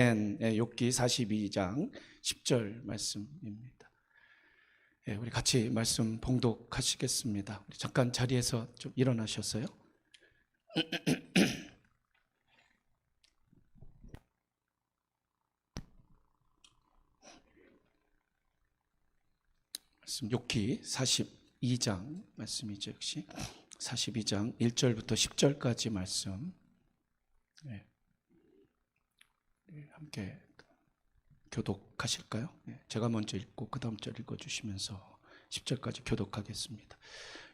욥기 42장 10절 말씀입니다. 우리 같이 말씀 봉독하시겠습니다. 우리 잠깐 자리에서 좀 일어나셨어요? 말씀 욥기 42장 말씀이죠. 역시 42장 1절부터 10절까지 말씀 함께 교독하실까요? 제가 먼저 읽고 그 다음 절 읽어주시면서 10절까지 교독하겠습니다.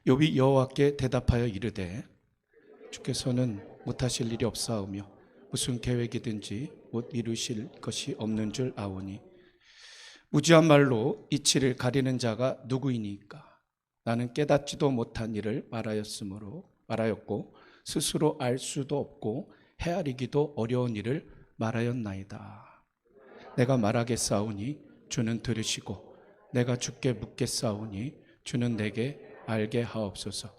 욥이 여호와께 대답하여 이르되 주께서는 못하실 일이 없사오며 무슨 계획이든지 못 이루실 것이 없는 줄 아오니 무지한 말로 이치를 가리는 자가 누구이니까. 나는 깨닫지도 못한 일을 말하였고 스스로 알 수도 없고 헤아리기도 어려운 일을 말하였나이다. 내가 말하겠사오니 주는 들으시고 내가 주께 묻겠사오니 주는 내게 알게 하옵소서.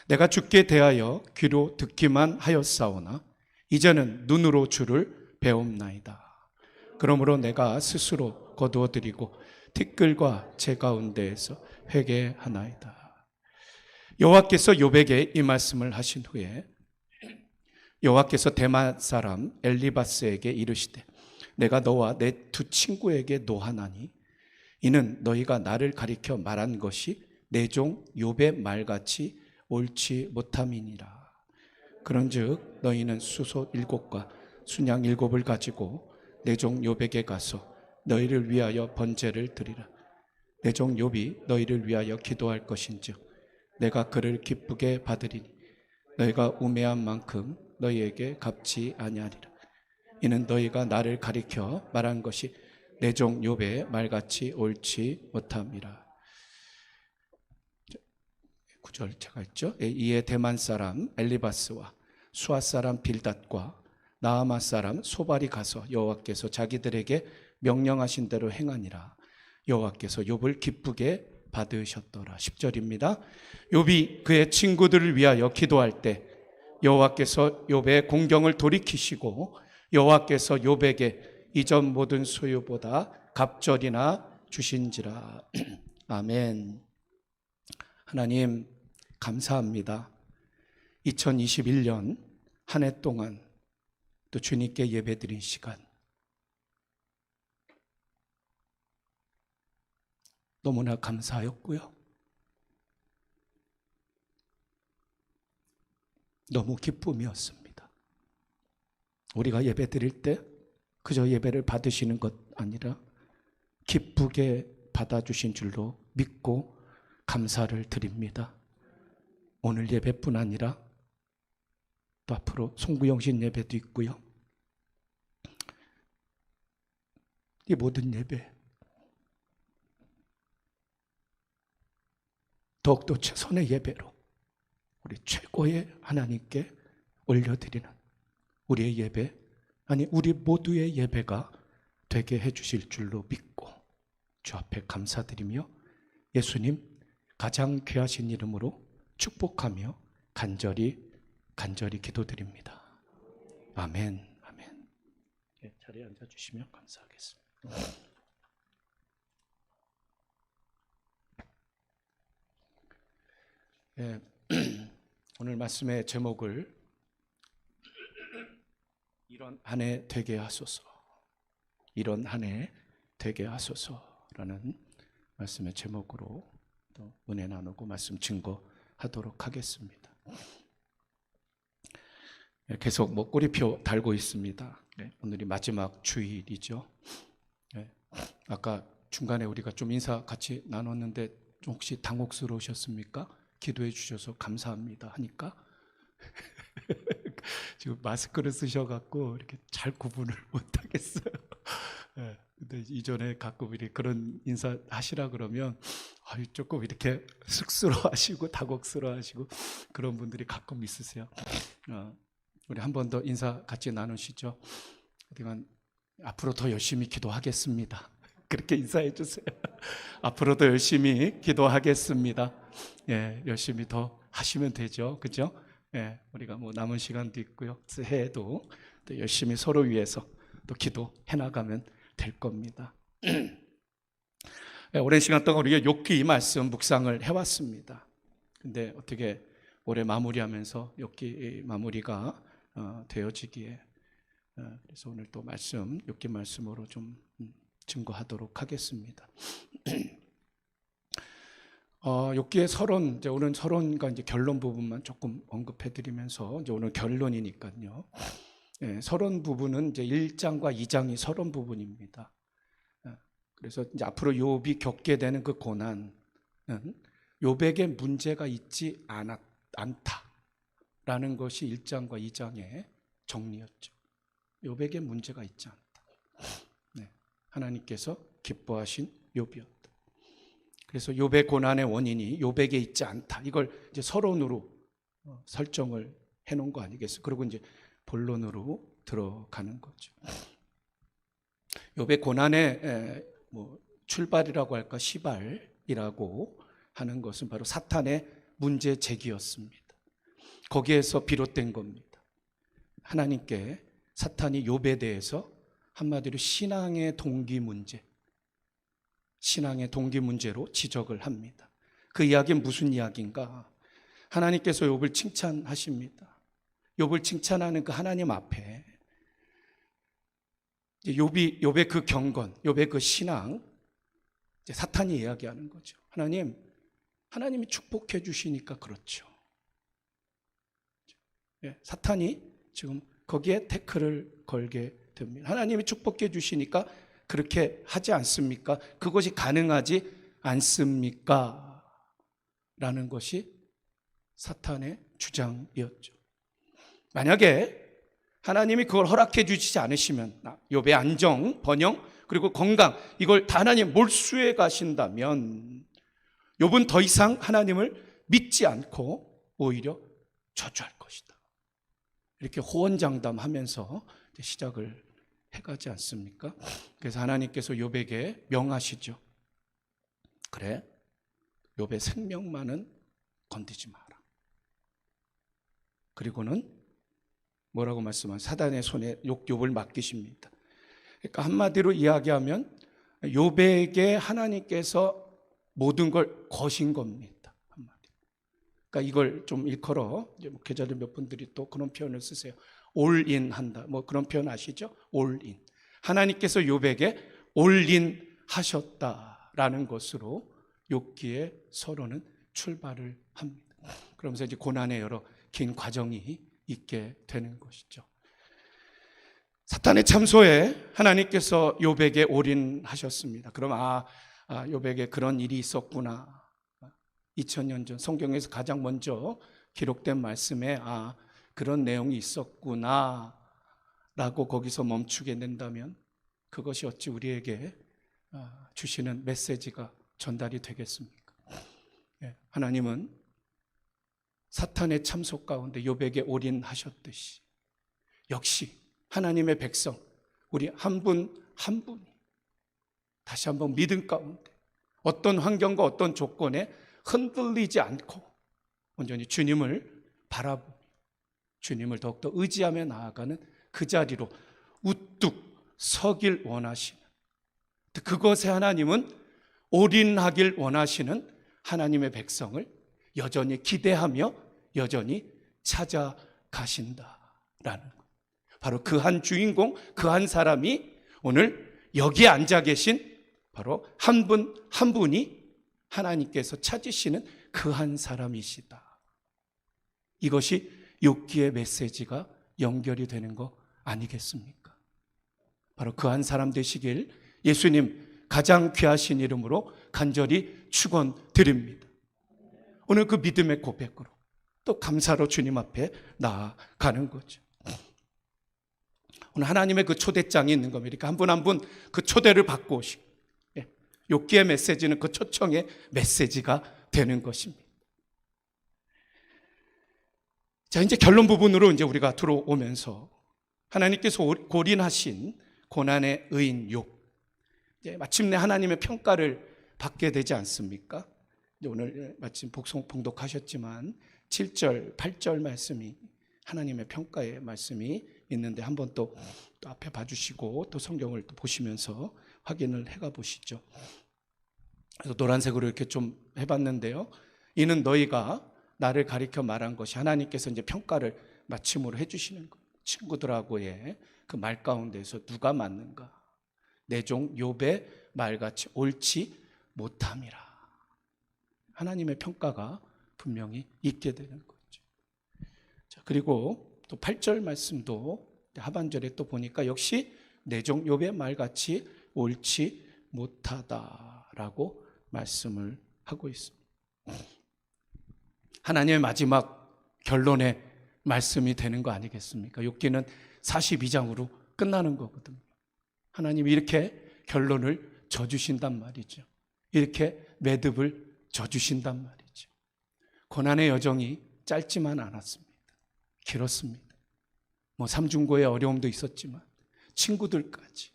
내가 주께 대하여 귀로 듣기만 하였사오나 이제는 눈으로 주를 배움나이다. 그러므로 내가 스스로 거두어드리고 티끌과 제 가운데에서 회개하나이다. 여호와께서 욥에게 이 말씀을 하신 후에 여호와께서 대만 사람 엘리바스에게 이르시되 내가 너와 내 두 친구에게 노하나니 이는 너희가 나를 가리켜 말한 것이 내 종 욥의 말같이 옳지 못함이니라. 그런즉 너희는 수소 7과 순양 7을 가지고 내 종 욥에게 가서 너희를 위하여 번제를 드리라. 내 종 욥이 너희를 위하여 기도할 것인즉 내가 그를 기쁘게 받으리니 너희가 우매한 만큼 너희에게 갚지 아니하리라. 이는 너희가 나를 가리켜 말한 것이 내 종 욥의 말같이 옳지 못함이라. 9절 제가 했죠. 이에 대만 사람 엘리바스와 수아 사람 빌닷과 나아마 사람 소발이 가서 여호와께서 자기들에게 명령하신 대로 행하니라. 여호와께서 욥을 기쁘게 받으셨더라. 10절입니다. 욥이 그의 친구들을 위하여 기도할 때 여호와께서 욥의 공경을 돌이키시고 여호와께서 욥에게 이전 모든 소유보다 갑절이나 주신지라. 아멘. 하나님 감사합니다. 2021년 한 해 동안 또 주님께 예배드린 시간 너무나 감사하였고요. 너무 기쁨이었습니다. 우리가 예배드릴 때 그저 예배를 받으시는 것 아니라 기쁘게 받아주신 줄로 믿고 감사를 드립니다. 오늘 예배뿐 아니라 또 앞으로 송구영신 예배도 있고요. 이 모든 예배 더욱더 최선의 예배로 우리 최고의 하나님께 올려드리는 우리의 예배, 아니 우리 모두의 예배가 되게 해주실 줄로 믿고 주 앞에 감사드리며 예수님 가장 귀하신 이름으로 축복하며 간절히 기도드립니다. 아멘. 아멘. 자리에 앉아주시면 감사하겠습니다. 오늘 말씀의 제목을 이런 한 해 되게 하소서, 이런 한 해 되게 하소서라는 말씀의 제목으로 또 은혜 나누고 말씀 증거하도록 하겠습니다. 계속 꼬리표 달고 있습니다. 오늘이 마지막 주일이죠. 아까 중간에 우리가 좀 인사 같이 나눴는데 좀 혹시 당혹스러우셨습니까? 기도해 주셔서 감사합니다 하니까 지금 마스크를 쓰셔갖고 이렇게 잘 구분을 못하겠어요. 근데 이전에 가끔 이렇게 그런 인사 하시라 그러면 조금 이렇게 쑥스러워하시고 당혹스러워하시고 그런 분들이 가끔 있으세요. 우리 한 번 더 인사 같이 나누시죠. 그동안 앞으로 더 열심히 기도하겠습니다. 그렇게 인사해 주세요. 앞으로도 열심히 기도하겠습니다. 열심히 더 하시면 되죠. 그죠? 우리가 뭐 남은 시간도 있고요. 새해에도 또 열심히 서로 위해서 또 기도해 나가면 될 겁니다. 오랜 시간 동안 우리가 욥기 말씀 묵상을 해왔습니다. 근데 어떻게 올해 마무리하면서 욥기 마무리가 되어지기에 그래서 오늘 또 욥기 말씀으로 좀 증거하도록 하겠습니다. 욥기의 서론, 이제 오늘 서론과 이제 결론 부분만 조금 언급해드리면서 이제 오늘 결론이니까요. 서론 부분은 이제 1장과 2장이 서론 부분입니다. 그래서 이제 앞으로 욥이 겪게 되는 그 고난은 욥에게 문제가 있지 않다라는 것이 1장과 2장의 정리였죠. 욥에게 문제가 있지 않다. 하나님께서 기뻐하신 욥이었다. 그래서 욥의 고난의 원인이 욥에게 있지 않다. 이걸 이제 서론으로 설정을 해놓은 거 아니겠어요? 그리고 이제 본론으로 들어가는 거죠. 욥의 고난의 출발이라고 할까 시발이라고 하는 것은 바로 사탄의 문제 제기였습니다. 거기에서 비롯된 겁니다. 하나님께 사탄이 욥에 대해서 한마디로 신앙의 동기 문제로 지적을 합니다. 그 이야기는 무슨 이야기인가? 하나님께서 욥을 칭찬하십니다. 욥을 칭찬하는 그 하나님 앞에 욥의 그 경건, 욥의 그 신앙, 이제 사탄이 이야기하는 거죠. 하나님이 축복해 주시니까 그렇죠. 사탄이 지금 거기에 태클을 걸게 됩니다. 하나님이 축복해 주시니까 그렇게 하지 않습니까? 그것이 가능하지 않습니까? 라는 것이 사탄의 주장이었죠. 만약에 하나님이 그걸 허락해 주시지 않으시면 욥의 안정, 번영, 그리고 건강 이걸 다 하나님 몰수해 가신다면 욥은 더 이상 하나님을 믿지 않고 오히려 저주할 것이다. 이렇게 호언장담하면서 시작을 해가지 않습니까? 그래서 하나님께서 욥에게 명하시죠. 그래, 욥의 생명만은 건드지 마라. 그리고는 뭐라고 말씀하면 사단의 손에 욥을 맡기십니다. 그러니까 한마디로 이야기하면 욥에게 하나님께서 모든 걸 거신 겁니다. 한마디로. 그러니까 이걸 좀 일컬어 목회자들 몇 분들이 또 그런 표현을 쓰세요. 올인 한다. 그런 표현 아시죠? 올인. 하나님께서 욥에게 올인 하셨다라는 것으로 욥기의 서론은 출발을 합니다. 그러면서 이제 고난의 여러 긴 과정이 있게 되는 것이죠. 사탄의 참소에 하나님께서 욥에게 올인하셨습니다. 그럼 욥에게 그런 일이 있었구나. 2000년 전 성경에서 가장 먼저 기록된 말씀에 그런 내용이 있었구나 라고 거기서 멈추게 된다면 그것이 어찌 우리에게 주시는 메시지가 전달이 되겠습니까? 하나님은 사탄의 참소 가운데 욥에게 올인하셨듯이 역시 하나님의 백성 우리 한 분 한 분이 다시 한번 믿음 가운데 어떤 환경과 어떤 조건에 흔들리지 않고 온전히 주님을 바라보며 주님을 더욱더 의지하며 나아가는 그 자리로 우뚝 서길 원하시는, 그것에 하나님은 올인하길 원하시는 하나님의 백성을 여전히 기대하며 여전히 찾아가신다라는 것. 바로 그 한 주인공, 그 한 사람이 오늘 여기에 앉아 계신 바로 한 분 한 분이 하나님께서 찾으시는 그 한 사람이시다. 이것이 욥기의 메시지가 연결이 되는 거 아니겠습니까? 바로 그 한 사람 되시길 예수님 가장 귀하신 이름으로 간절히 축원드립니다. 오늘 그 믿음의 고백으로 또 감사로 주님 앞에 나아가는 거죠. 오늘 하나님의 그 초대장이 있는 겁니다. 그러니까 한 분 한 분 그 초대를 받고 오시고 욥기의 메시지는 그 초청의 메시지가 되는 것입니다. 자, 이제 결론 부분으로 이제 우리가 들어오면서 하나님께서 골인하신 고난의 의인 욥, 이제 마침내 하나님의 평가를 받게 되지 않습니까? 이제 오늘 마침 봉독하셨지만 7절, 8절 말씀이 하나님의 평가의 말씀이 있는데 한번 또 앞에 봐주시고 또 성경을 또 보시면서 확인을 해가 보시죠. 그래서 노란색으로 이렇게 좀 해봤는데요. 이는 너희가 나를 가리켜 말한 것이 하나님께서 이제 평가를 마침으로 해주시는 거예요. 친구들하고의 그 말 가운데서 누가 맞는가? 내 종 욥의 말같이 옳지 못함이라. 하나님의 평가가 분명히 있게 되는 거죠. 자, 그리고 또 8절 말씀도 하반절에 또 보니까 역시 내 종 욥의 말같이 옳지 못하다라고 말씀을 하고 있습니다. 하나님의 마지막 결론의 말씀이 되는 거 아니겠습니까? 욥기는 42장으로 끝나는 거거든요. 하나님이 이렇게 결론을 져주신단 말이죠. 이렇게 매듭을 져주신단 말이죠. 고난의 여정이 짧지만 않았습니다. 길었습니다. 뭐 삼중고의 어려움도 있었지만 친구들까지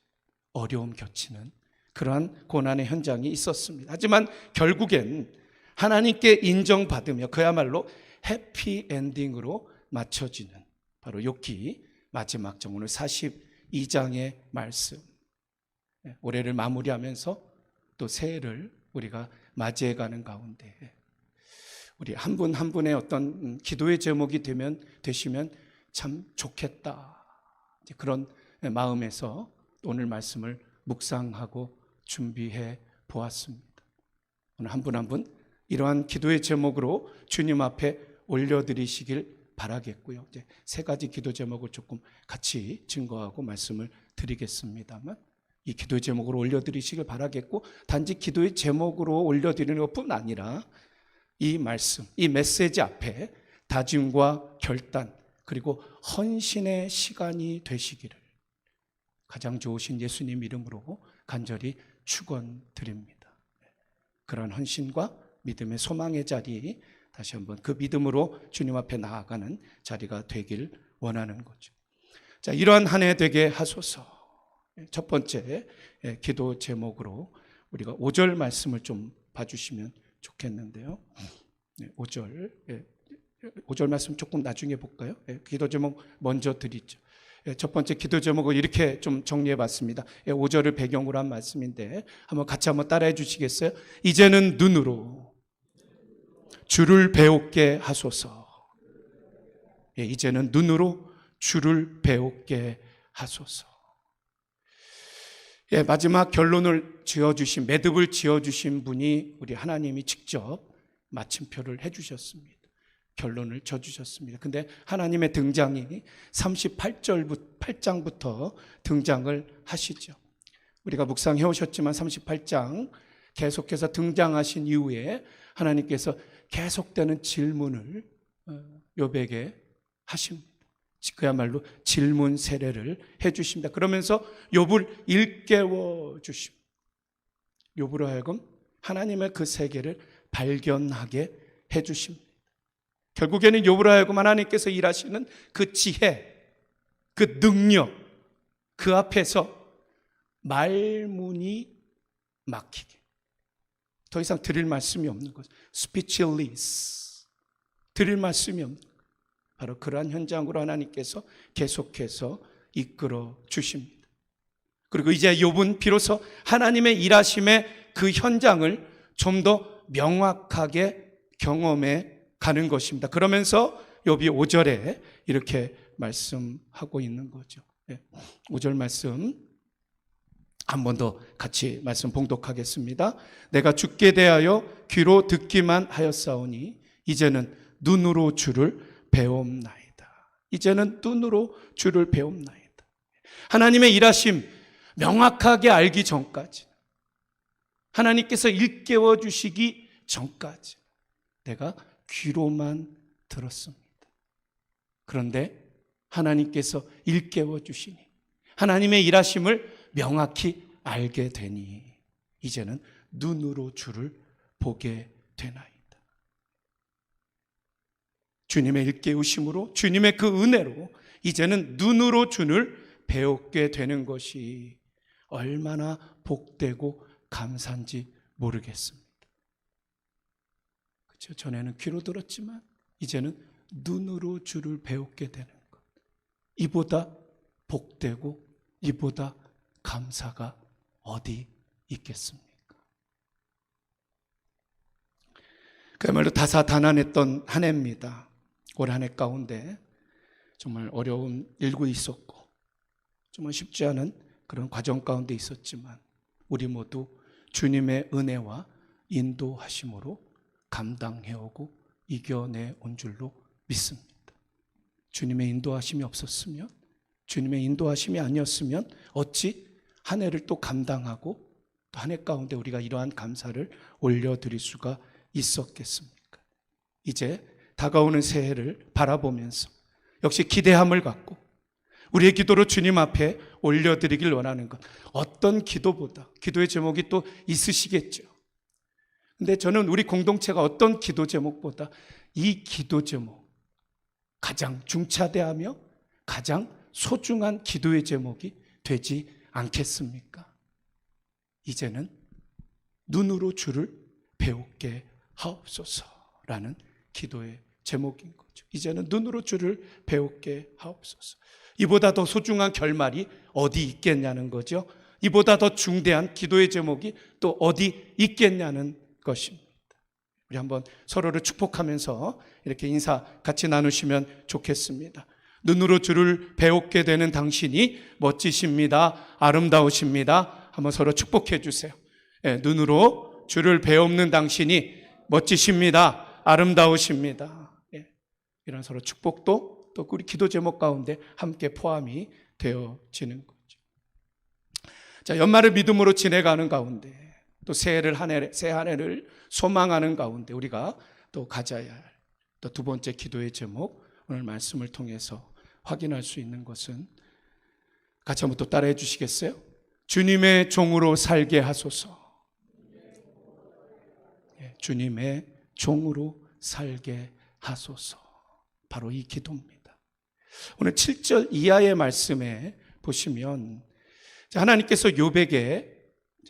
어려움 겹치는 그러한 고난의 현장이 있었습니다. 하지만 결국엔 하나님께 인정받으며 그야말로 해피엔딩으로 맞춰지는 바로 욥기 마지막 장 오늘 42장의 말씀. 올해를 마무리하면서 또 새해를 우리가 맞이해가는 가운데 우리 한 분 한 분의 어떤 기도의 제목이 되시면 참 좋겠다. 그런 마음에서 오늘 말씀을 묵상하고 준비해 보았습니다. 오늘 한 분 한 분 이러한 기도의 제목으로 주님 앞에 올려드리시길 바라겠고요. 이제 세 가지 기도 제목을 조금 같이 증거하고 말씀을 드리겠습니다만 이 기도의 제목으로 올려드리시길 바라겠고 단지 기도의 제목으로 올려드리는 것뿐 아니라 이 말씀, 이 메시지 앞에 다짐과 결단 그리고 헌신의 시간이 되시기를 가장 좋으신 예수님 이름으로 간절히 축원드립니다. 그런 헌신과 믿음의 소망의 자리 다시 한번 그 믿음으로 주님 앞에 나아가는 자리가 되길 원하는 거죠. 자, 이러한 한 해 되게 하소서. 첫 번째 기도 제목으로 우리가 5절 말씀을 좀 봐주시면 좋겠는데요. 5절 말씀 조금 나중에 볼까요? 기도 제목 먼저 드리죠. 첫 번째 기도 제목을 이렇게 좀 정리해 봤습니다. 5절을 배경으로 한 말씀인데 같이 한번 따라해 주시겠어요? 이제는 눈으로 주를 배우게 하소서. 이제는 눈으로 주를 배우게 하소서. 마지막 결론을 지어주신, 매듭을 지어주신 분이 우리 하나님이 직접 마침표를 해주셨습니다. 결론을 져주셨습니다. 근데 하나님의 등장이 38장부터 등장을 하시죠. 우리가 묵상해 오셨지만 38장 계속해서 등장하신 이후에 하나님께서 계속되는 질문을 욥에게 하십니다. 그야말로 질문 세례를 해주십니다. 그러면서 욥을 일깨워 주십니다. 욥으로 하여금 하나님의 그 세계를 발견하게 해주십니다. 결국에는 욥으로 하여금 하나님께서 일하시는 그 지혜, 그 능력, 그 앞에서 말문이 막히게. 더 이상 드릴 말씀이 없는 거죠. speechless. 드릴 말씀이 없는 거죠. 바로 그러한 현장으로 하나님께서 계속해서 이끌어 주십니다. 그리고 이제 욥은 비로소 하나님의 일하심의 그 현장을 좀 더 명확하게 경험해 가는 것입니다. 그러면서 욥이 5절에 이렇게 말씀하고 있는 거죠. 5절 말씀 한 번 더 같이 말씀 봉독하겠습니다. 내가 주께 대하여 귀로 듣기만 하였사오니 이제는 눈으로 주를 배움나이다. 이제는 눈으로 주를 배움나이다. 하나님의 일하심 명확하게 알기 전까지, 하나님께서 일깨워 주시기 전까지 내가 귀로만 들었습니다. 그런데 하나님께서 일깨워 주시니 하나님의 일하심을 명확히 알게 되니 이제는 눈으로 주를 보게 되나이다. 주님의 일깨우심으로, 주님의 그 은혜로 이제는 눈으로 주를 배우게 되는 것이 얼마나 복되고 감사한지 모르겠습니다. 그렇죠? 전에는 귀로 들었지만 이제는 눈으로 주를 배우게 되는 것, 이보다 복되고 이보다 감사가 어디 있겠습니까? 그야말로 다사다난했던 한 해입니다. 올 한 해 가운데 정말 어려운 일도 있었고 정말 쉽지 않은 그런 과정 가운데 있었지만 우리 모두 주님의 은혜와 인도하심으로 감당해오고 이겨내온 줄로 믿습니다. 주님의 인도하심이 없었으면, 주님의 인도하심이 아니었으면 어찌 한 해를 또 감당하고 또 한 해 가운데 우리가 이러한 감사를 올려드릴 수가 있었겠습니까? 이제 다가오는 새해를 바라보면서 역시 기대함을 갖고 우리의 기도로 주님 앞에 올려드리길 원하는 것, 어떤 기도보다, 기도의 제목이 또 있으시겠죠. 근데 저는 우리 공동체가 어떤 기도 제목보다 이 기도 제목, 가장 중차대하며 가장 소중한 기도의 제목이 되지 않겠습니까? 이제는 눈으로 주를 배우게 하옵소서라는 기도의 제목인 거죠. 이제는 눈으로 주를 배우게 하옵소서. 이보다 더 소중한 결말이 어디 있겠냐는 거죠. 이보다 더 중대한 기도의 제목이 또 어디 있겠냐는 것입니다. 우리 한번 서로를 축복하면서 이렇게 인사 같이 나누시면 좋겠습니다. 눈으로 주를 배우게 되는 당신이 멋지십니다. 아름다우십니다. 한번 서로 축복해 주세요. 네, 눈으로 주를 배우는 당신이 멋지십니다. 아름다우십니다. 네, 이런 서로 축복도 또 우리 기도 제목 가운데 함께 포함이 되어지는 거죠. 자, 연말을 믿음으로 지내가는 가운데 또 새 한 해를 소망하는 가운데 우리가 또 가져야 할 또 두 번째 기도의 제목, 오늘 말씀을 통해서 확인할 수 있는 것은 같이 한번 또 따라해 주시겠어요? 주님의 종으로 살게 하소서. 주님의 종으로 살게 하소서. 바로 이 기도입니다. 오늘 7절 이하의 말씀에 보시면 하나님께서 욥에게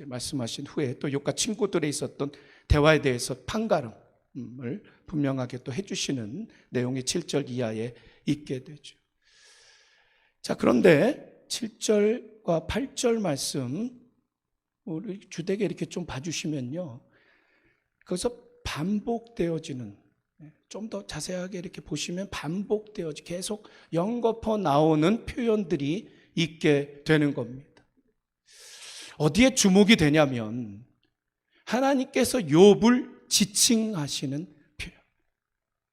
말씀하신 후에 또 욥과 친구들에 있었던 대화에 대해서 판가름을 분명하게 또 해주시는 내용이 7절 이하에 있게 되죠. 자, 그런데 7절과 8절 말씀 우리 주되게 이렇게 좀 봐주시면요, 거기서 반복되어지는, 좀 더 자세하게 이렇게 보시면 계속 연거푸 나오는 표현들이 있게 되는 겁니다. 어디에 주목이 되냐면 하나님께서 욥을 지칭하시는 표현,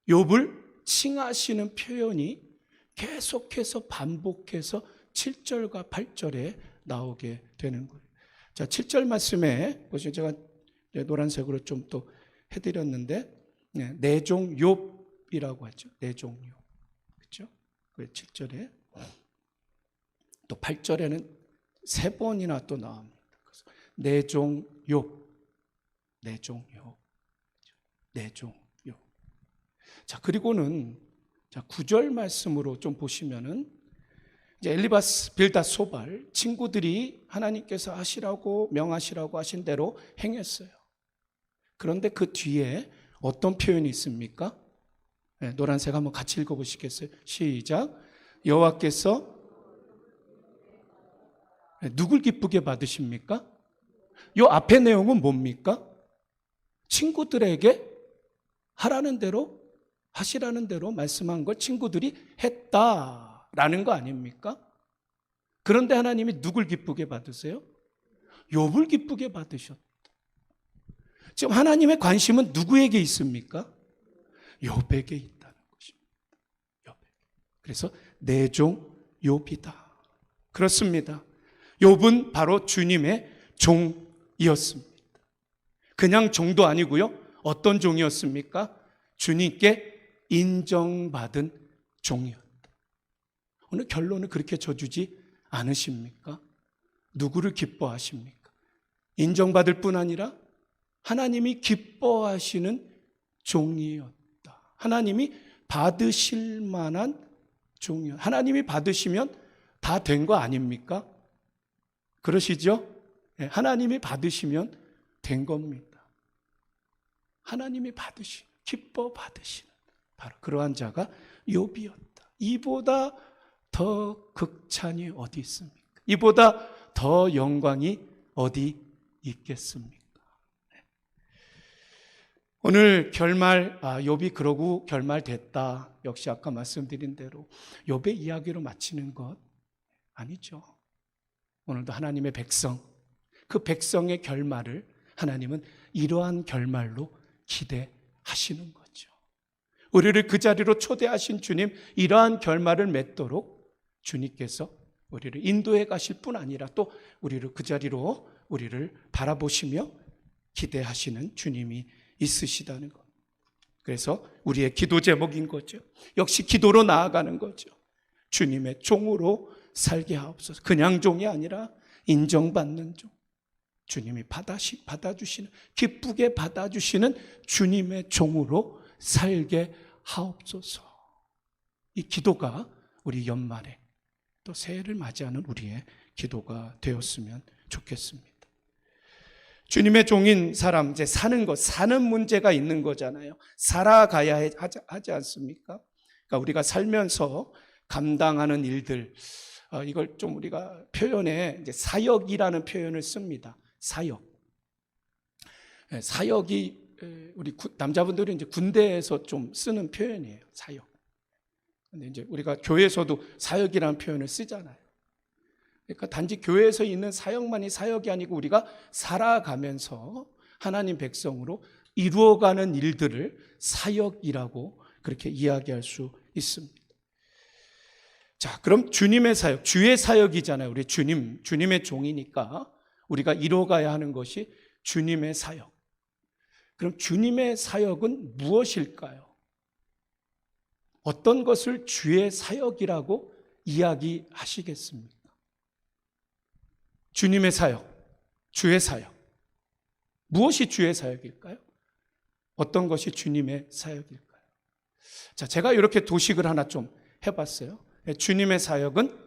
욥을 칭하시는 표현이 계속해서 반복해서 7절과 8절에 나오게 되는 거예요. 자, 7절 말씀에 보시면 제가 노란색으로 좀 또 해드렸는데, 내 종 욥이라고 하죠. 내 종 욥. 그렇죠? 7절에 또 8절에는 세 번이나 또 나옵니다. 그래서 내 종 욥, 내 종 욥, 내 종 욥. 자, 그리고는 자, 9절 말씀으로 좀 보시면은 이제 엘리바스 빌닷 소발 친구들이 하나님께서 하시라고 명하시라고 하신 대로 행했어요. 그런데 그 뒤에 어떤 표현이 있습니까? 네, 노란색 한번 같이 읽어보시겠어요? 시작. 여호와께서 누굴 기쁘게 받으십니까? 이 앞의 내용은 뭡니까? 친구들에게 하라는 대로, 하시라는 대로 말씀한 걸 친구들이 했다라는 거 아닙니까? 그런데 하나님이 누굴 기쁘게 받으세요? 욥을 기쁘게 받으셨다. 지금 하나님의 관심은 누구에게 있습니까? 욥에게 있다는 것입니다. 욥에게. 그래서 내 종 욥이다. 그렇습니다. 욥은 바로 주님의 종이었습니다. 그냥 종도 아니고요. 어떤 종이었습니까? 주님께 인정받은 종이었다. 오늘 결론을 그렇게 져주지 않으십니까? 누구를 기뻐하십니까? 인정받을 뿐 아니라 하나님이 기뻐하시는 종이었다. 하나님이 받으실 만한 종이었다. 하나님이 받으시면 다 된 거 아닙니까? 그러시죠? 하나님이 받으시면 된 겁니다. 하나님이 기뻐 받으시는 바로 그러한 자가 욥이었다. 이보다 더 극찬이 어디 있습니까? 이보다 더 영광이 어디 있겠습니까? 오늘 결말, 욥이 그러고 결말됐다. 역시 아까 말씀드린 대로 욥의 이야기로 마치는 것 아니죠. 오늘도 하나님의 백성, 그 백성의 결말을 하나님은 이러한 결말로 기대하시는 거죠. 우리를 그 자리로 초대하신 주님, 이러한 결말을 맺도록 주님께서 우리를 인도해 가실 뿐 아니라 또 우리를 그 자리로 우리를 바라보시며 기대하시는 주님이 있으시다는 것. 그래서 우리의 기도 제목인 거죠. 역시 기도로 나아가는 거죠. 주님의 종으로 살게 하옵소서. 그냥 종이 아니라 인정받는 종. 주님이 받아주시는, 기쁘게 받아주시는 주님의 종으로 살게 하옵소서. 이 기도가 우리 연말에 또 새해를 맞이하는 우리의 기도가 되었으면 좋겠습니다. 주님의 종인 사람, 이제 사는 것, 사는 문제가 있는 거잖아요. 살아가야 하지 않습니까? 그러니까 우리가 살면서 감당하는 일들, 이걸 좀 우리가 표현에 이제 사역이라는 표현을 씁니다. 사역. 사역이 우리 남자분들이 이제 군대에서 좀 쓰는 표현이에요. 사역. 근데 이제 우리가 교회에서도 사역이라는 표현을 쓰잖아요. 그러니까 단지 교회에서 있는 사역만이 사역이 아니고 우리가 살아가면서 하나님 백성으로 이루어가는 일들을 사역이라고 그렇게 이야기할 수 있습니다. 자, 그럼 주님의 사역, 주의 사역이잖아요. 우리 주님의 종이니까 우리가 이루어가야 하는 것이 주님의 사역. 그럼 주님의 사역은 무엇일까요? 어떤 것을 주의 사역이라고 이야기하시겠습니까? 주님의 사역, 주의 사역. 무엇이 주의 사역일까요? 어떤 것이 주님의 사역일까요? 자, 제가 이렇게 도식을 하나 좀 해봤어요. 주님의 사역은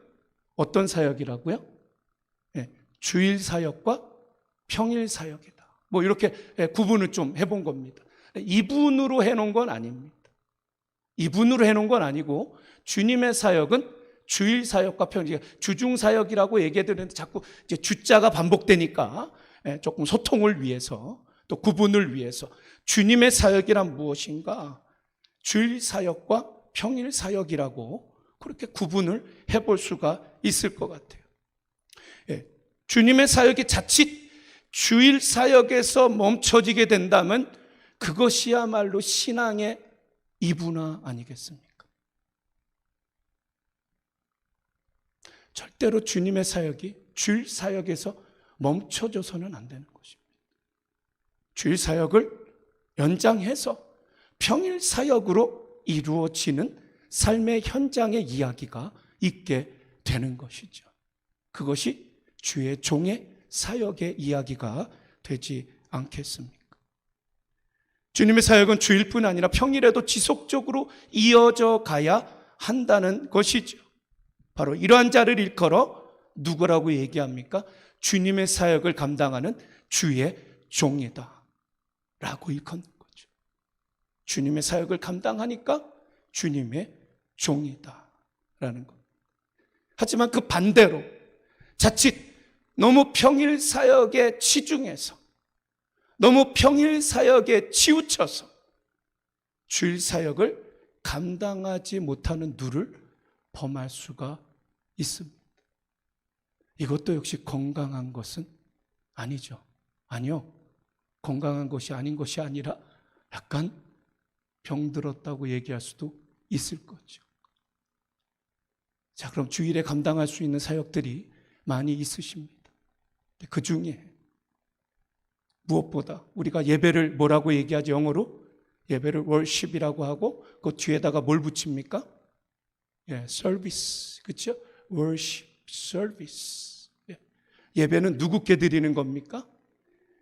어떤 사역이라고요? 주일 사역과 평일 사역이다. 뭐 이렇게 구분을 좀 해본 겁니다. 이분으로 해놓은 건 아닙니다. 이분으로 해놓은 건 아니고 주님의 사역은 주일 사역과 평일, 주중 사역이라고 얘기해드리는데 자꾸 이제 주자가 반복되니까 조금 소통을 위해서 또 구분을 위해서 주님의 사역이란 무엇인가? 주일 사역과 평일 사역이라고 그렇게 구분을 해볼 수가 있을 것 같아요. 주님의 사역이 자칫 주일 사역에서 멈춰지게 된다면 그것이야말로 신앙의 이분화 아니겠습니까? 절대로 주님의 사역이 주일 사역에서 멈춰져서는 안 되는 것입니다. 주일 사역을 연장해서 평일 사역으로 이루어지는 삶의 현장의 이야기가 있게 되는 것이죠. 그것이 주의 종의 사역의 이야기가 되지 않겠습니까? 주님의 사역은 주일뿐 아니라 평일에도 지속적으로 이어져 가야 한다는 것이죠. 바로 이러한 자를 일컬어 누구라고 얘기합니까? 주님의 사역을 감당하는 주의 종이다 라고 일컫는 거죠. 주님의 사역을 감당하니까 주님의 종이다 라는 것. 하지만 그 반대로 자칫 너무 평일 사역에 치중해서 너무 평일 사역에 치우쳐서 주일 사역을 감당하지 못하는 누를 범할 수가 있습니다. 이것도 역시 건강한 것은 아니죠. 아니요. 건강한 것이 아닌 것이 아니라 약간 병들었다고 얘기할 수도 있을 거죠. 자, 그럼 주일에 감당할 수 있는 사역들이 많이 있으십니다. 그 중에 무엇보다 우리가 예배를 뭐라고 얘기하죠? 영어로 예배를 worship이라고 하고 그 뒤에다가 뭘 붙입니까? 서비스, 그렇죠? worship, service. 예배는 누구께 드리는 겁니까?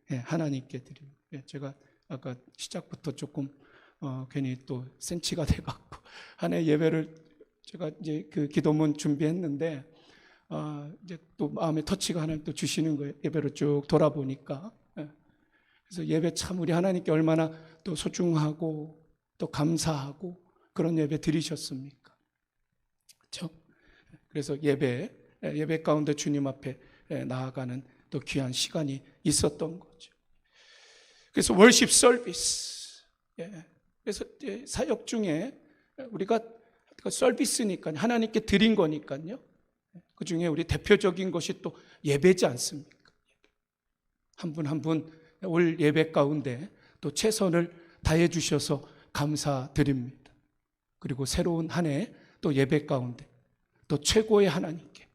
하나님께 드리는. 제가 아까 시작부터 조금 괜히 또 센치가 돼갖고 한 해 예배를 제가 이제 그 기도문 준비했는데 이제 또 마음에 터치가 하나님 또 주시는 거예요. 예배를 쭉 돌아보니까. 그래서 예배 참 우리 하나님께 얼마나 또 소중하고 또 감사하고 그런 예배 드리셨습니까? 그렇죠? 그래서 예배 가운데 주님 앞에 나아가는 또 귀한 시간이 있었던 거죠. 그래서 월십 서비스. 그래서 사역 중에 우리가 서비스니까 하나님께 드린 거니까요. 그 중에 우리 대표적인 것이 또 예배지 않습니까? 한 분 한 분 올 예배 가운데 또 최선을 다해 주셔서 감사드립니다. 그리고 새로운 한 해 또 예배 가운데 또 최고의 하나님께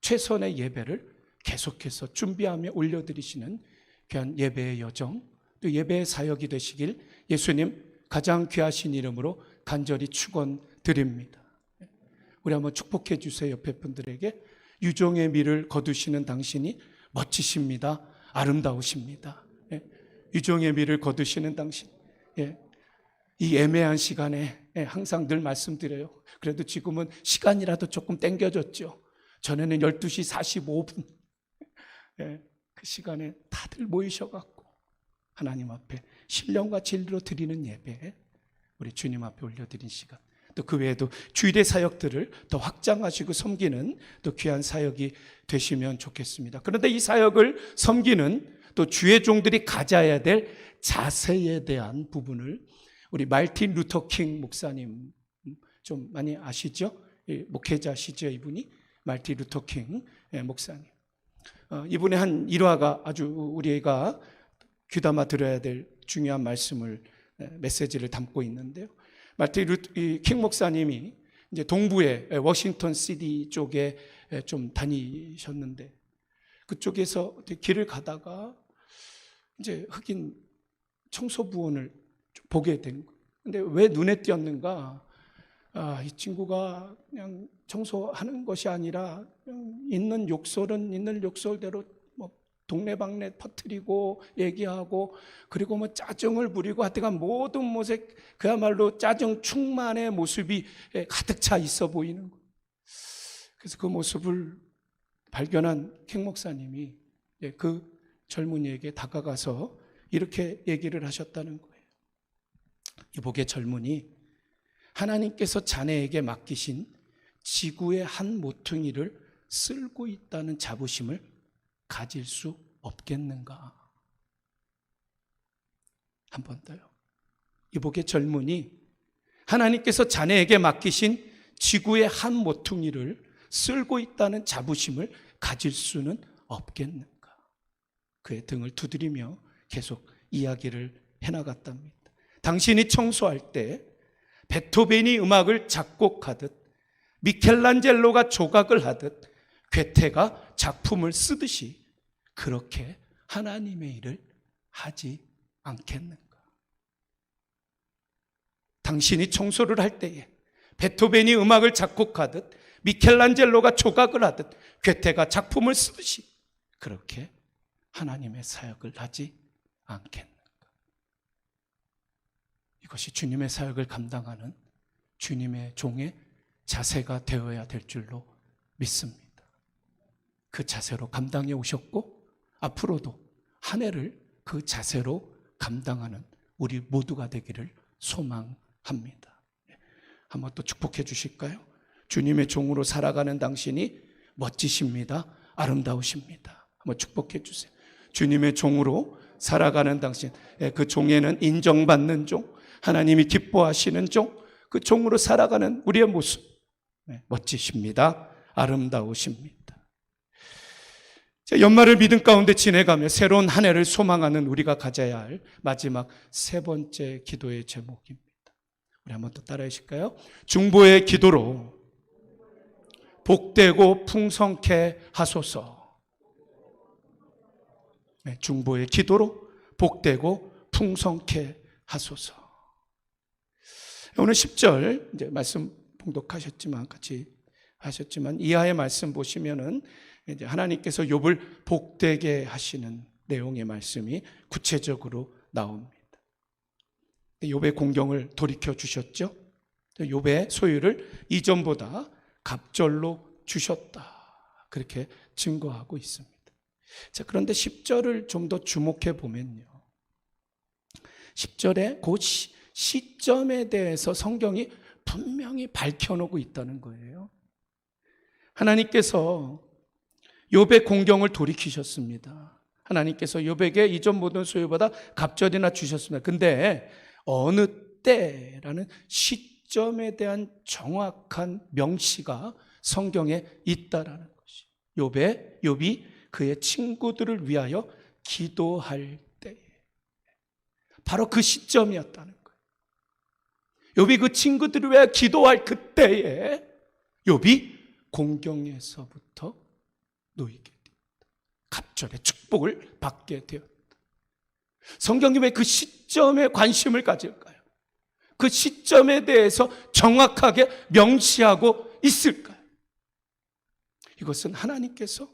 최선의 예배를 계속해서 준비하며 올려드리시는 귀한 예배의 여정, 또 예배의 사역이 되시길 예수님 가장 귀하신 이름으로 간절히 축원드립니다. 우리 한번 축복해 주세요. 옆에 분들에게. 유종의 미를 거두시는 당신이 멋지십니다. 아름다우십니다. 유종의 미를 거두시는 당신. 이 애매한 시간에 항상 늘 말씀드려요. 그래도 지금은 시간이라도 조금 땡겨졌죠. 전에는 12시 45분 그 시간에 다들 모이셔갖고 하나님 앞에 신령과 진리로 드리는 예배, 우리 주님 앞에 올려드린 시간, 또 그 외에도 주일의 사역들을 더 확장하시고 섬기는 또 귀한 사역이 되시면 좋겠습니다. 그런데 이 사역을 섬기는 또 주의 종들이 가져야 될 자세에 대한 부분을 우리 마르틴 루터 킹 목사님 좀 많이 아시죠? 목회자시죠, 이분이. 마르틴 루터 킹 목사님. 이분의 한 일화가 아주 우리가 귀담아 들어야 될 중요한 말씀을, 메시지를 담고 있는데요. 마르틴 루터 킹 목사님이 이제 동부의 워싱턴 시티 쪽에 좀 다니셨는데, 그쪽에서 길을 가다가 이제 흑인 청소부원을 보게 된 거예요. 근데 왜 눈에 띄었는가? 이 친구가 그냥 청소하는 것이 아니라 그냥 있는 욕설은 있는 욕설대로 뭐 동네방네 퍼뜨리고 얘기하고, 그리고 뭐 짜증을 부리고, 하여간 모든 모습 그야말로 짜증 충만의 모습이 가득 차 있어 보이는 거예요. 그래서 그 모습을 발견한 킹 목사님이 그 젊은이에게 다가가서 이렇게 얘기를 하셨다는 거예요. 이복의 젊은이, 하나님께서 자네에게 맡기신 지구의 한 모퉁이를 쓸고 있다는 자부심을 가질 수 없겠는가? 한 번 더요. 이복의 젊은이, 하나님께서 자네에게 맡기신 지구의 한 모퉁이를 쓸고 있다는 자부심을 가질 수는 없겠는가? 그의 등을 두드리며 계속 이야기를 해나갔답니다. 당신이 청소할 때 베토벤이 음악을 작곡하듯, 미켈란젤로가 조각을 하듯, 괴테가 작품을 쓰듯이 그렇게 하나님의 일을 하지 않겠는가? 당신이 청소를 할 때에 베토벤이 음악을 작곡하듯, 미켈란젤로가 조각을 하듯, 괴테가 작품을 쓰듯이 그렇게 하나님의 사역을 하지 않겠는가? 이것이 주님의 사역을 감당하는 주님의 종의 자세가 되어야 될 줄로 믿습니다. 그 자세로 감당해 오셨고 앞으로도 한 해를 그 자세로 감당하는 우리 모두가 되기를 소망합니다. 한번 또 축복해 주실까요? 주님의 종으로 살아가는 당신이 멋지십니다. 아름다우십니다. 한번 축복해 주세요. 주님의 종으로 살아가는 당신, 그 종에는 인정받는 종, 하나님이 기뻐하시는 종, 그 종으로 살아가는 우리의 모습, 멋지십니다. 아름다우십니다. 연말을 믿음 가운데 지내가며 새로운 한 해를 소망하는 우리가 가져야 할 마지막 세 번째 기도의 제목입니다. 우리 한번 또 따라해 주실까요? 중보의 기도로 복되고 풍성케 하소서. 중보의 기도로 복되고 풍성케 하소서. 오늘 10절 이제 말씀 봉독하셨지만, 같이 하셨지만, 이하의 말씀 보시면은 이제 하나님께서 욥을 복되게 하시는 내용의 말씀이 구체적으로 나옵니다. 욥의 공경을 돌이켜 주셨죠. 욥의 소유를 이전보다 갑절로 주셨다, 그렇게 증거하고 있습니다. 자, 그런데 10절을 좀 더 주목해 보면요, 10절에 그 시점에 대해서 성경이 분명히 밝혀놓고 있다는 거예요. 하나님께서 욥의 공경을 돌이키셨습니다. 하나님께서 욥에게 이전 모든 소유보다 갑절이나 주셨습니다. 근데 어느 때라는 시점에 대한 정확한 명시가 성경에 있다라는 것이, 욥이 그의 친구들을 위하여 기도할 때, 바로 그 시점이었다는 거예요. 욥이 그 친구들을 위하여 기도할 그때에 욥이 공경에서부터 놓이게 되었다. 갑절의 축복을 받게 되었다. 성경이 왜 그 시점에 관심을 가질까요? 그 시점에 대해서 정확하게 명시하고 있을까요? 이것은 하나님께서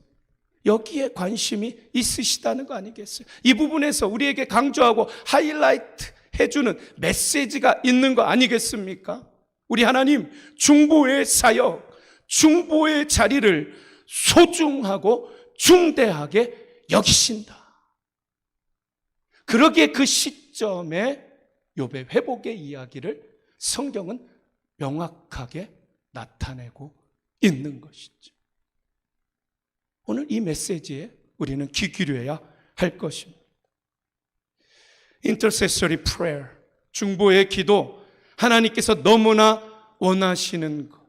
여기에 관심이 있으시다는 거 아니겠어요? 이 부분에서 우리에게 강조하고 하이라이트 해주는 메시지가 있는 거 아니겠습니까? 우리 하나님 중보의 사역, 중보의 자리를 소중하고 중대하게 여기신다. 그러기에 그 시점에 욥의 회복의 이야기를 성경은 명확하게 나타내고 있는 것이죠. 오늘 이 메시지에 우리는 귀 기울여야 할 것입니다. Intercessory prayer, 중보의 기도, 하나님께서 너무나 원하시는 것,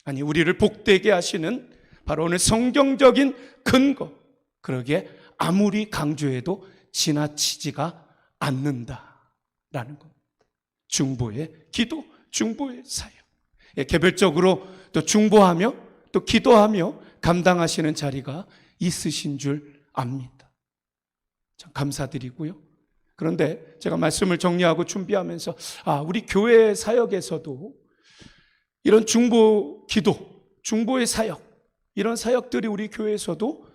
아니 우리를 복되게 하시는 바로 오늘 성경적인 근거, 그러기에 아무리 강조해도 지나치지가 않는다라는 겁니다. 중보의 기도, 중보의 사역, 개별적으로 또 중보하며 또 기도하며 감당하시는 자리가 있으신 줄 압니다. 참 감사드리고요. 그런데 제가 말씀을 정리하고 준비하면서 우리 교회 사역에서도 이런 중보 기도, 중보의 사역, 이런 사역들이 우리 교회에서도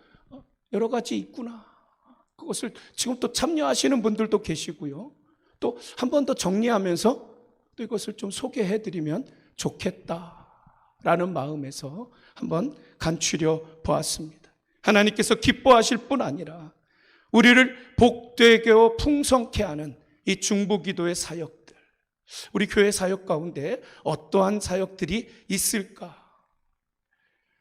여러 가지 있구나. 그것을 지금 또 참여하시는 분들도 계시고요. 또 한 번 더 정리하면서 또 이것을 좀 소개해드리면 좋겠다라는 마음에서 한번 간추려 보았습니다. 하나님께서 기뻐하실 뿐 아니라 우리를 복되게 풍성케 하는 이 중보기도의 사역들, 우리 교회 사역 가운데 어떠한 사역들이 있을까?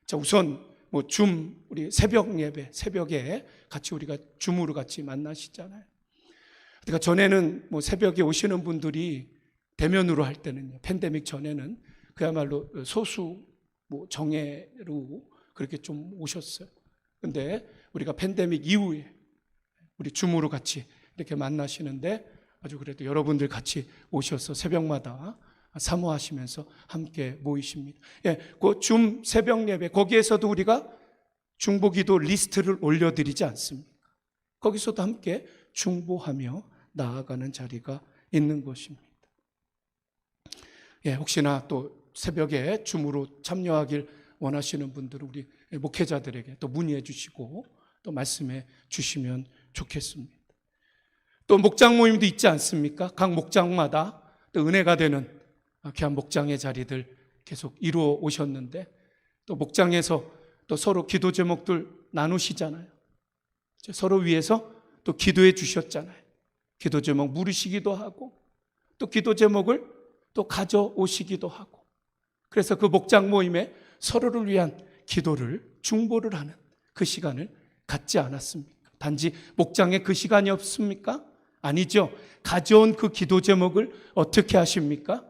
자, 우선 우리 새벽 예배, 새벽에 같이 우리가 줌으로 같이 만나시잖아요. 그러니까 전에는 새벽에 오시는 분들이 대면으로 할 때는요, 팬데믹 전에는 그야말로 소수 정예로 그렇게 좀 오셨어요. 근데 우리가 팬데믹 이후에 우리 줌으로 같이 이렇게 만나시는데 아주 그래도 여러분들 같이 오셔서 새벽마다 사모하시면서 함께 모이십니다. 그 줌 새벽 예배, 거기에서도 우리가 중보기도 리스트를 올려드리지 않습니까? 거기서도 함께 중보하며 나아가는 자리가 있는 것입니다. 혹시나 또 새벽에 줌으로 참여하길 원하시는 분들은 우리 목회자들에게 또 문의해 주시고 또 말씀해 주시면 좋겠습니다. 또 목장 모임도 있지 않습니까? 각 목장마다 또 은혜가 되는 귀한 목장의 자리들 계속 이루어 오셨는데 또 목장에서 또 서로 기도 제목들 나누시잖아요. 서로 위해서 또 기도해 주셨잖아요. 기도 제목 물으시기도 하고 또 기도 제목을 또 가져오시기도 하고, 그래서 그 목장 모임에 서로를 위한 기도를 중보를 하는 그 시간을 갖지 않았습니까? 단지 목장에 그 시간이 없습니까? 아니죠. 가져온 그 기도 제목을 어떻게 하십니까?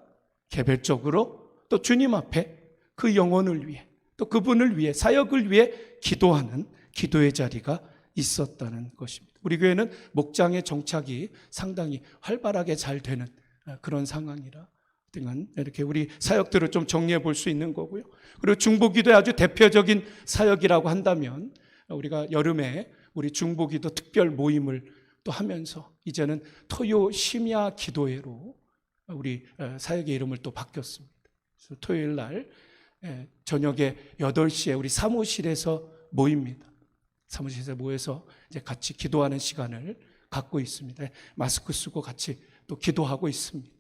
개별적으로 또 주님 앞에 그 영혼을 위해 또 그분을 위해 사역을 위해 기도하는 기도의 자리가 있었다는 것입니다. 우리 교회는 목장의 정착이 상당히 활발하게 잘 되는 그런 상황이라 이렇게 우리 사역들을 좀 정리해 볼 수 있는 거고요. 그리고 중보기도의 아주 대표적인 사역이라고 한다면 우리가 여름에 우리 중보기도 특별 모임을 또 하면서 이제는 토요 심야 기도회로 우리 사역의 이름을 또 바뀌었습니다. 그래서 토요일 날 저녁에 8시에 우리 사무실에서 모입니다. 사무실에서 모여서 이제 같이 기도하는 시간을 갖고 있습니다. 마스크 쓰고 같이 또 기도하고 있습니다.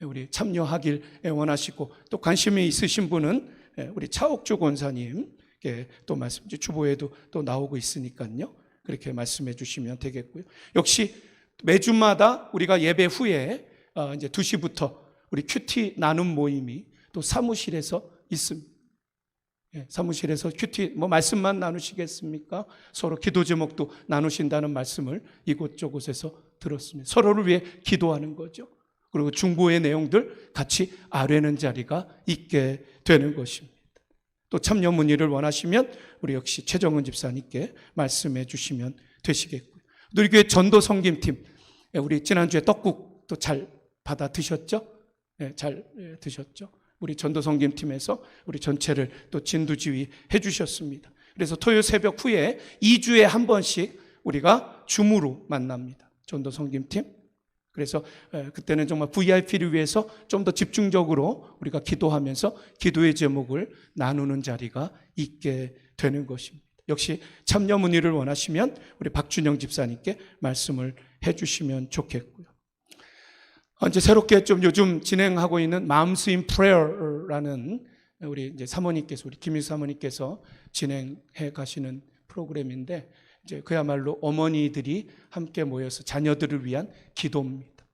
우리 참여하길 원하시고 또 관심이 있으신 분은 우리 차옥주 권사님께 또 말씀, 주보에도 또 나오고 있으니까요. 그렇게 말씀해 주시면 되겠고요. 역시 매주마다 우리가 예배 후에 이제 2시부터 우리 큐티 나눔 모임이 또 사무실에서 있습니다. 사무실에서 큐티 말씀만 나누시겠습니까? 서로 기도 제목도 나누신다는 말씀을 이곳저곳에서 들었습니다. 서로를 위해 기도하는 거죠. 그리고 중보의 내용들 같이 아뢰는 자리가 있게 되는 것입니다. 또 참여 문의를 원하시면 우리 역시 최정은 집사님께 말씀해 주시면 되시겠고요. 우리 교회 전도 섬김팀, 우리 지난주에 떡국도 잘 받아 드셨죠? 잘 드셨죠? 우리 전도 섬김팀에서 우리 전체를 또 진두지휘 해주셨습니다. 그래서 토요일 새벽 후에 2주에 한 번씩 우리가 줌으로 만납니다. 전도 섬김팀. 그래서 그때는 정말 VIP를 위해서 좀 더 집중적으로 우리가 기도하면서 기도의 제목을 나누는 자리가 있게 되는 것입니다. 역시 참여 문의를 원하시면 우리 박준영 집사님께 말씀을 해주시면 좋겠고요. 이제 새롭게 좀 요즘 진행하고 있는 마음쓰임 프레어라는 우리 이제 사모님께서, 우리 김일수 사모님께서 진행해 가시는 프로그램인데, 이제 그야말로 어머니들이 함께 모여서 자녀들을 위한 기도입니다.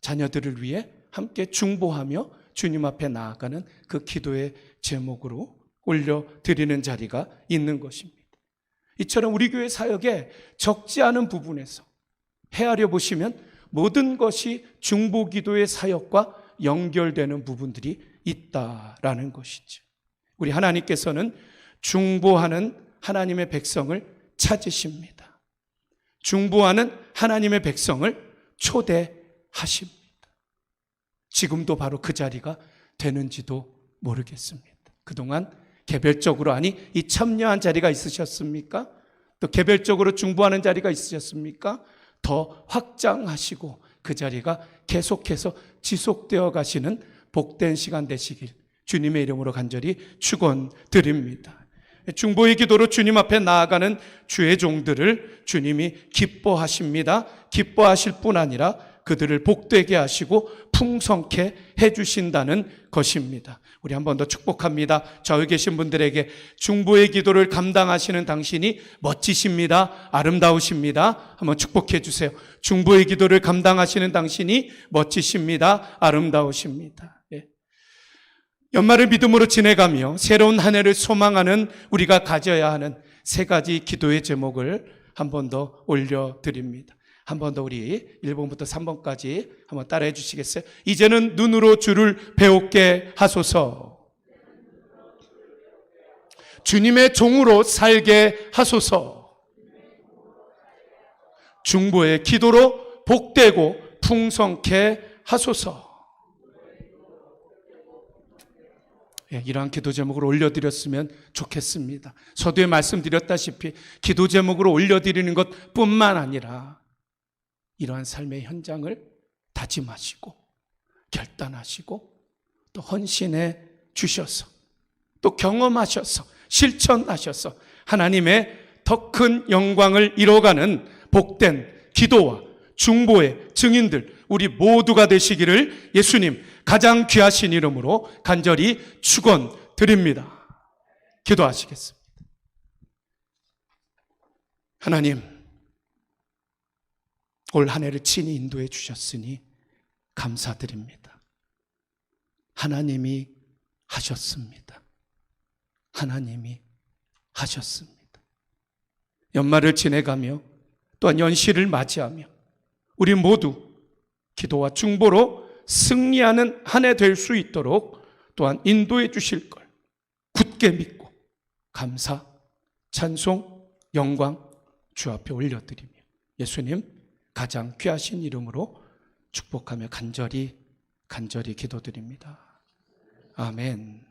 자녀들을 위해 함께 중보하며 주님 앞에 나아가는 그 기도의 제목으로 올려드리는 자리가 있는 것입니다. 이처럼 우리 교회 사역에 적지 않은 부분에서 헤아려 보시면 모든 것이 중보 기도의 사역과 연결되는 부분들이 있다라는 것이죠. 우리 하나님께서는 중보하는 하나님의 백성을 찾으십니다. 중보하는 하나님의 백성을 초대하십니다. 지금도 바로 그 자리가 되는지도 모르겠습니다. 그동안 개별적으로, 아니 이 참여한 자리가 있으셨습니까? 또 개별적으로 중보하는 자리가 있으셨습니까? 더 확장하시고 그 자리가 계속해서 지속되어 가시는 복된 시간 되시길 주님의 이름으로 간절히 축원드립니다. 중보의 기도로 주님 앞에 나아가는 주의 종들을 주님이 기뻐하십니다. 기뻐하실 뿐 아니라 그들을 복되게 하시고 풍성케 해주신다는 것입니다. 우리 한 번 더 축복합니다. 저기 계신 분들에게 중보의 기도를 감당하시는 당신이 멋지십니다. 아름다우십니다. 한번 축복해 주세요. 중보의 기도를 감당하시는 당신이 멋지십니다. 아름다우십니다. 연말을 믿음으로 지내가며 새로운 한 해를 소망하는 우리가 가져야 하는 세 가지 기도의 제목을 한 번 더 올려드립니다. 한 번 더 우리 1번부터 3번까지 한번 따라해 주시겠어요? 이제는 눈으로 주를 배우게 하소서. 주님의 종으로 살게 하소서. 중보의 기도로 복되고 풍성케 하소서. 이러한 기도 제목을 올려드렸으면 좋겠습니다. 서두에 말씀드렸다시피 기도 제목으로 올려드리는 것 뿐만 아니라 이러한 삶의 현장을 다짐하시고 결단하시고 또 헌신해 주셔서 또 경험하셔서 실천하셔서 하나님의 더 큰 영광을 이뤄가는 복된 기도와 중보의 증인들 우리 모두가 되시기를 예수님 가장 귀하신 이름으로 간절히 축원드립니다. 기도하시겠습니다. 하나님, 올 한 해를 친히 인도해 주셨으니 감사드립니다. 하나님이 하셨습니다. 하나님이 하셨습니다. 연말을 지내가며 또한 연시를 맞이하며 우리 모두 기도와 중보로 승리하는 한 해 될 수 있도록 또한 인도해 주실 걸 굳게 믿고 감사, 찬송, 영광 주 앞에 올려드리며 예수님 가장 귀하신 이름으로 축복하며 간절히 기도드립니다. 아멘.